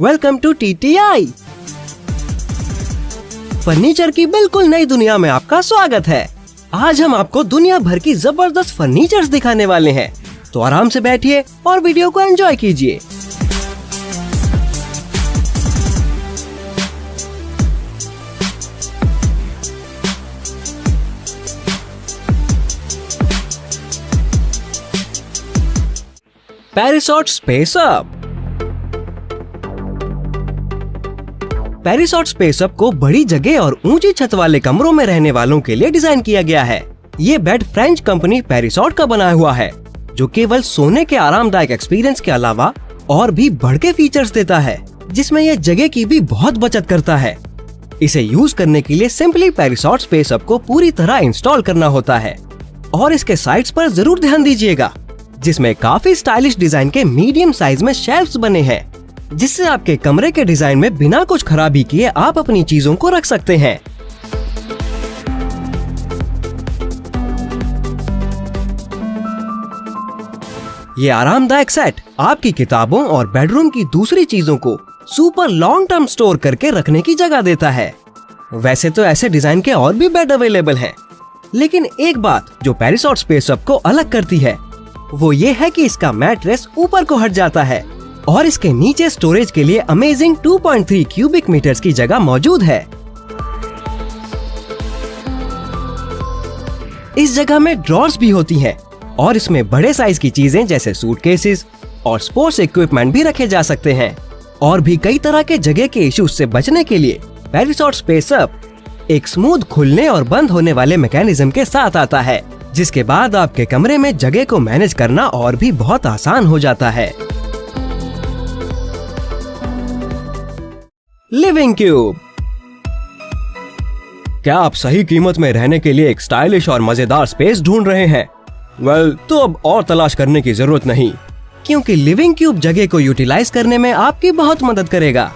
Welcome to TTI। Furniture की बिल्कुल नई दुनिया में आपका स्वागत है। आज हम आपको दुनिया भर की जबरदस्त फर्नीचर्स दिखाने वाले हैं, तो आराम से बैठिए और वीडियो को एंजॉय कीजिए। पैरिसॉट स्पेस अप। पैरिसॉट स्पेस अप को बड़ी जगह और ऊंची छत वाले कमरों में रहने वालों के लिए डिजाइन किया गया है। ये बेड फ्रेंच कंपनी पैरिसॉट का बनाया हुआ है, जो केवल सोने के आरामदायक एक्सपीरियंस के अलावा और भी बढ़ के फीचर्स देता है, जिसमें यह जगह की भी बहुत बचत करता है। इसे यूज करने के लिए सिंपली पैरिसॉट स्पेस अप को पूरी तरह इंस्टॉल करना होता है और इसके साइड्स पर जरूर ध्यान दीजिएगा, जिसमें काफी स्टाइलिश डिजाइन के मीडियम साइज में शेल्फ्स बने हैं, जिससे आपके कमरे के डिजाइन में बिना कुछ खराबी किए आप अपनी चीजों को रख सकते हैं। ये आरामदायक सेट आपकी किताबों और बेडरूम की दूसरी चीजों को सुपर लॉन्ग टर्म स्टोर करके रखने की जगह देता है। वैसे तो ऐसे डिजाइन के और भी बेड अवेलेबल हैं, लेकिन एक बात जो पैरिसॉट स्पेस अप को अलग करती है वो ये है कि इसका मैट्रेस ऊपर को हट जाता है और इसके नीचे स्टोरेज के लिए अमेजिंग 2.3 क्यूबिक मीटर्स की जगह मौजूद है। इस जगह में ड्रॉर्स भी होती हैं और इसमें बड़े साइज की चीजें जैसे सूटकेसेस और स्पोर्ट्स इक्विपमेंट भी रखे जा सकते हैं। और भी कई तरह के जगह के इश्यूज से बचने के लिए पैरिसॉट स्पेस अप एक स्मूथ खुलने और बंद होने वाले मैकेनिज्म के साथ आता है, जिसके बाद आपके कमरे में जगह को मैनेज करना और भी बहुत आसान हो जाता है। Living cube. क्या आप सही कीमत में रहने के लिए एक स्टाइलिश और मजेदार स्पेस ढूंढ रहे हैं? तो अब और तलाश करने की जरूरत नहीं, क्योंकि लिविंग क्यूब जगह को यूटिलाइज करने में आपकी बहुत मदद करेगा।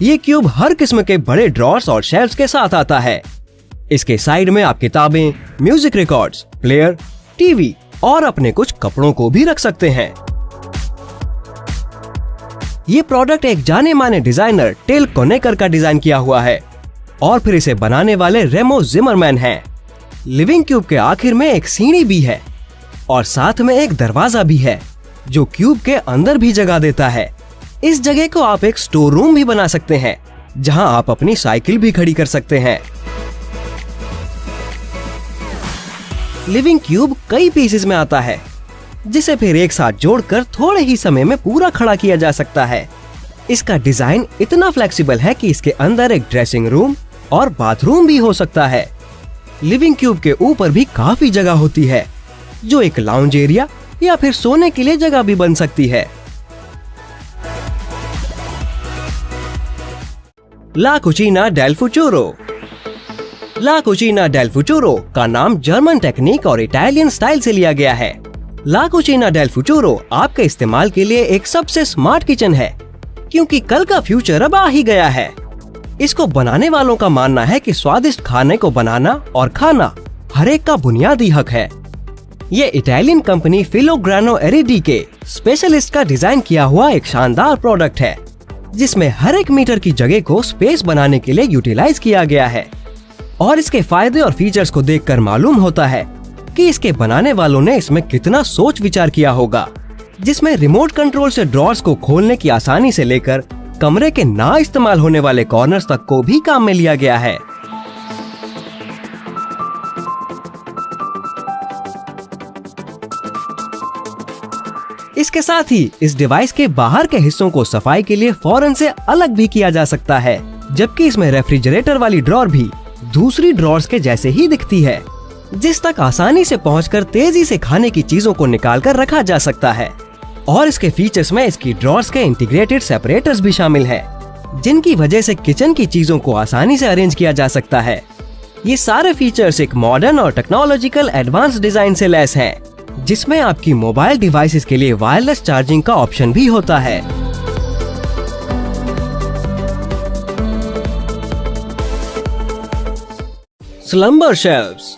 ये क्यूब हर किस्म के बड़े ड्रॉर्स और शेल्फ्स के साथ आता है। इसके साइड में आप किताबें, म्यूजिक रिकॉर्ड्स, प्लेयर, टीवी और अपने कुछ कपड़ों को भी रख सकते हैं। ये प्रोडक्ट एक जाने माने डिजाइनर टेल कोनेकर का डिजाइन किया हुआ है और फिर इसे बनाने वाले रेमो जिमरमैन हैं। लिविंग क्यूब के आखिर में एक सीढ़ी भी है और साथ में एक दरवाजा भी है, जो क्यूब के अंदर भी जगह देता है। इस जगह को आप एक स्टोर रूम भी बना सकते हैं, जहां आप अपनी साइकिल भी खड़ी कर सकते हैं। लिविंग क्यूब कई पीसेस में आता है, जिसे फिर एक साथ जोड़कर थोड़े ही समय में पूरा खड़ा किया जा सकता है। इसका डिजाइन इतना फ्लेक्सिबल है कि इसके अंदर एक ड्रेसिंग रूम और बाथरूम भी हो सकता है। लिविंग क्यूब के ऊपर भी काफी जगह होती है, जो एक लाउंज एरिया या फिर सोने के लिए जगह भी बन सकती है। ला कुचीना डेल फ्यूचरो। ला कुचीना डेल फ्यूचरो का नाम जर्मन टेक्निक और इटालियन स्टाइल से लिया गया है। ला कुचीना डेल फ्यूचरो आपके इस्तेमाल के लिए एक सबसे स्मार्ट किचन है, क्योंकि कल का फ्यूचर अब आ ही गया है। इसको बनाने वालों का मानना है कि स्वादिष्ट खाने को बनाना और खाना हर एक का बुनियादी हक है। ये इटालियन कंपनी फिलोग्रानो एरिडी के स्पेशलिस्ट का डिजाइन किया हुआ एक शानदार प्रोडक्ट है, जिसमें हर एक मीटर की जगह को स्पेस बनाने के लिए यूटिलाइज किया गया है। और इसके फायदे और फीचर्स को देखकर मालूम होता है कि इसके बनाने वालों ने इसमें कितना सोच विचार किया होगा, जिसमें रिमोट कंट्रोल से ड्रॉर्स को खोलने की आसानी से लेकर कमरे के ना इस्तेमाल होने वाले कॉर्नर्स तक को भी काम में लिया गया है। इसके साथ ही इस डिवाइस के बाहर के हिस्सों को सफाई के लिए फौरन से अलग भी किया जा सकता है, जबकि इसमें रेफ्रिजरेटर वाली ड्रॉर भी दूसरी ड्रॉर्स के जैसे ही दिखती है, जिस तक आसानी से पहुंचकर तेजी से खाने की चीजों को निकालकर रखा जा सकता है। और इसके फीचर्स में इसकी ड्रॉर्स के इंटीग्रेटेड सेपरेटर्स भी शामिल हैं, जिनकी वजह से किचन की चीजों को आसानी से अरेंज किया जा सकता है। ये सारे फीचर्स एक मॉडर्न और टेक्नोलॉजिकल एडवांस डिजाइन से लैस हैं, जिसमें आपकी मोबाइल डिवाइसेस के लिए वायरलेस चार्जिंग का ऑप्शन भी होता है। Slumber shelves.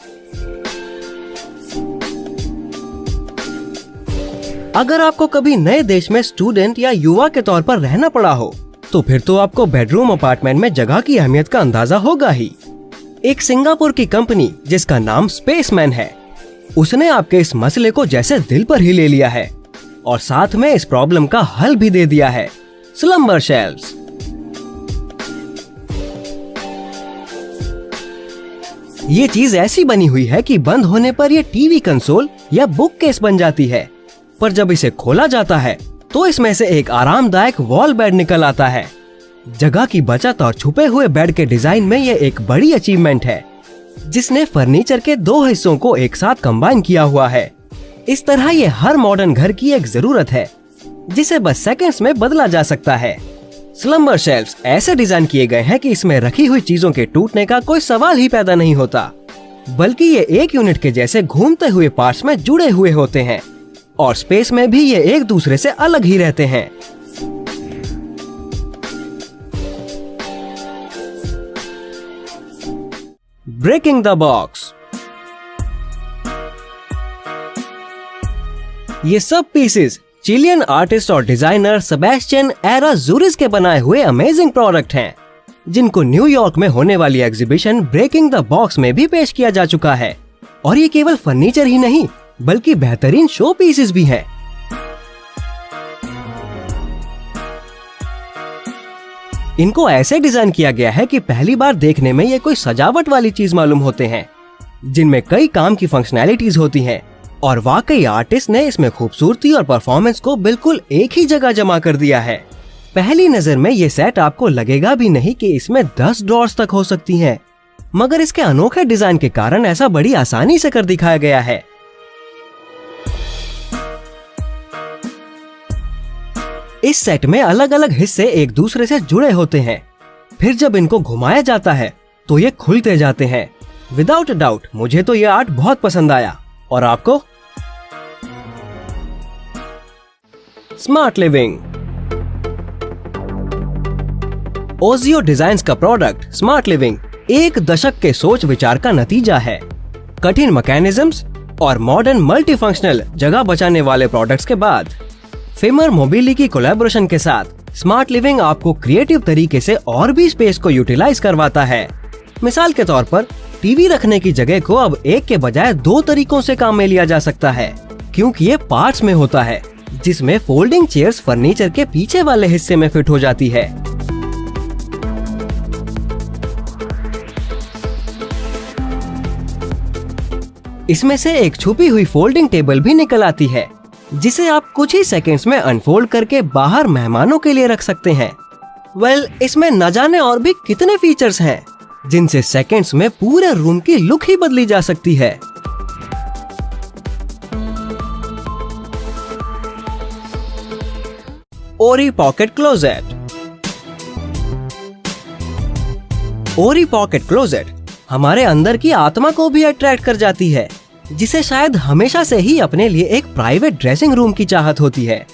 अगर आपको कभी नए देश में स्टूडेंट या युवा के तौर पर रहना पड़ा हो, तो फिर तो आपको बेडरूम अपार्टमेंट में जगह की अहमियत का अंदाजा होगा ही। एक सिंगापुर की कंपनी जिसका नाम स्पेसमैन है, उसने आपके इस मसले को जैसे दिल पर ही ले लिया है और साथ में इस प्रॉब्लम का हल भी दे दिया है, स्लम्बर शेल्व्स। ये चीज ऐसी बनी हुई है कि बंद होने पर ये टीवी कंसोल या बुक केस बन जाती है, पर जब इसे खोला जाता है तो इसमें से एक आरामदायक वॉल बेड निकल आता है। जगह की बचत और छुपे हुए बेड के डिजाइन में ये एक बड़ी अचीवमेंट है, जिसने फर्नीचर के 2 हिस्सों को एक साथ कंबाइन किया हुआ है। इस तरह ये हर मॉडर्न घर की एक जरूरत है, जिसे बस सेकंड्स में बदला जा सकता है। स्लम्बर शेल्व्स ऐसे डिजाइन किए गए हैं कि इसमें रखी हुई चीजों के टूटने का कोई सवाल ही पैदा नहीं होता, बल्कि ये एक यूनिट के जैसे घूमते हुए पार्ट्स में जुड़े हुए होते हैं और स्पेस में भी ये एक दूसरे से अलग ही रहते हैं। Breaking the box. ये सब पीसेस चिलियन आर्टिस्ट और डिजाइनर सेबेस्टियन एराजुरिस के बनाए हुए अमेजिंग प्रोडक्ट हैं, जिनको न्यूयॉर्क में होने वाली एग्जीबिशन ब्रेकिंग द बॉक्स में भी पेश किया जा चुका है। और ये केवल फर्नीचर ही नहीं, बल्कि बेहतरीन शो पीसेस भी हैं। इनको ऐसे डिजाइन किया गया है कि पहली बार देखने में ये कोई सजावट वाली चीज मालूम होते हैं, जिनमें कई काम की फंक्शनैलिटीज होती हैं और वाकई आर्टिस्ट ने इसमें खूबसूरती और परफॉर्मेंस को बिल्कुल एक ही जगह जमा कर दिया है। पहली नजर में ये सेट आपको लगेगा भी नहीं कि इसमें 10 ड्रॉर्स तक हो सकती हैं, मगर इसके अनोखे डिजाइन के कारण ऐसा बड़ी आसानी से कर दिखाया गया है। इस सेट में अलग अलग हिस्से एक दूसरे से जुड़े होते हैं, फिर जब इनको घुमाया जाता है तो ये खुलते जाते हैं। विदाउट अ डाउट मुझे तो ये आर्ट बहुत पसंद आया, और आपको? Smart living. ओजियो डिजाइन्स का प्रोडक्ट स्मार्ट लिविंग 1 दशक के सोच विचार का नतीजा है। कठिन मैकेनिज्म्स और मॉडर्न मल्टीफंक्शनल जगह बचाने वाले प्रोडक्ट्स के बाद फेमर मोबिली की कोलैबोरेशन के साथ स्मार्ट लिविंग आपको क्रिएटिव तरीके से और भी स्पेस को यूटिलाइज करवाता है। मिसाल के तौर पर टीवी रखने की जगह को अब एक के बजाय 2 तरीकों से काम में लिया जा सकता है, क्योंकि ये पार्ट्स में होता है, जिसमें फोल्डिंग चेयर्स फर्नीचर के पीछे वाले हिस्से में फिट हो जाती है। इसमें से एक छुपी हुई फोल्डिंग टेबल भी निकल आती है, जिसे आप कुछ ही सेकंड्स में अनफोल्ड करके बाहर मेहमानों के लिए रख सकते हैं। इसमें न जाने और भी कितने फीचर्स हैं, जिनसे सेकंड्स में पूरे रूम की लुक ही बदली जा सकती है। ओरी पॉकेट क्लोजेट। ओरी पॉकेट क्लोजेट हमारे अंदर की आत्मा को भी अट्रैक्ट कर जाती है, जिसे शायद हमेशा से ही अपने लिए एक प्राइवेट ड्रेसिंग रूम की चाहत होती है।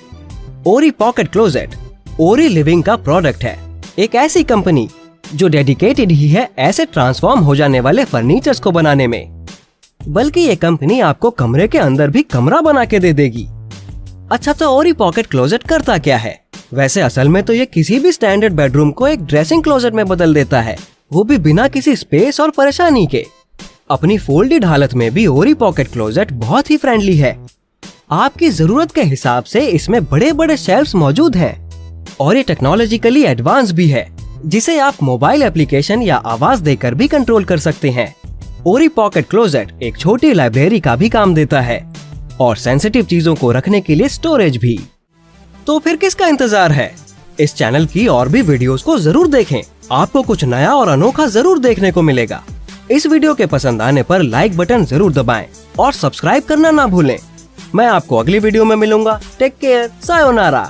ओरी पॉकेट क्लोजेट ओरी लिविंग का प्रोडक्ट है, एक ऐसी कंपनी जो डेडिकेटेड ही है ऐसे ट्रांसफॉर्म हो जाने वाले फर्नीचर्स को बनाने में। बल्कि ये कंपनी आपको कमरे के अंदर भी कमरा बना के दे देगी। अच्छा, तो ओरी पॉकेट क्लोजेट करता क्या है? वैसे असल में तो ये किसी भी स्टैंडर्ड बेडरूम को एक ड्रेसिंग क्लोजेट में बदल देता है, वो भी बिना किसी स्पेस और परेशानी के। अपनी फोल्डेड हालत में भी ओरी पॉकेट क्लोजेट बहुत ही फ्रेंडली है। आपकी जरूरत के हिसाब से इसमें बड़े बड़े शेल्फ्स मौजूद हैं और ये टेक्नोलॉजिकली एडवांस भी है, जिसे आप मोबाइल एप्लीकेशन या आवाज देकर भी कंट्रोल कर सकते हैं। ओरी पॉकेट क्लोजेट एक छोटी लाइब्रेरी का भी काम देता है और सेंसिटिव चीजों को रखने के लिए स्टोरेज भी। तो फिर किसका इंतजार है? इस चैनल की और भी वीडियोस को जरूर देखें, आपको कुछ नया और अनोखा जरूर देखने को मिलेगा। इस वीडियो के पसंद आने पर लाइक बटन जरूर दबाएं और सब्सक्राइब करना ना भूलें। मैं आपको अगली वीडियो में मिलूंगा। Take care, sayonara.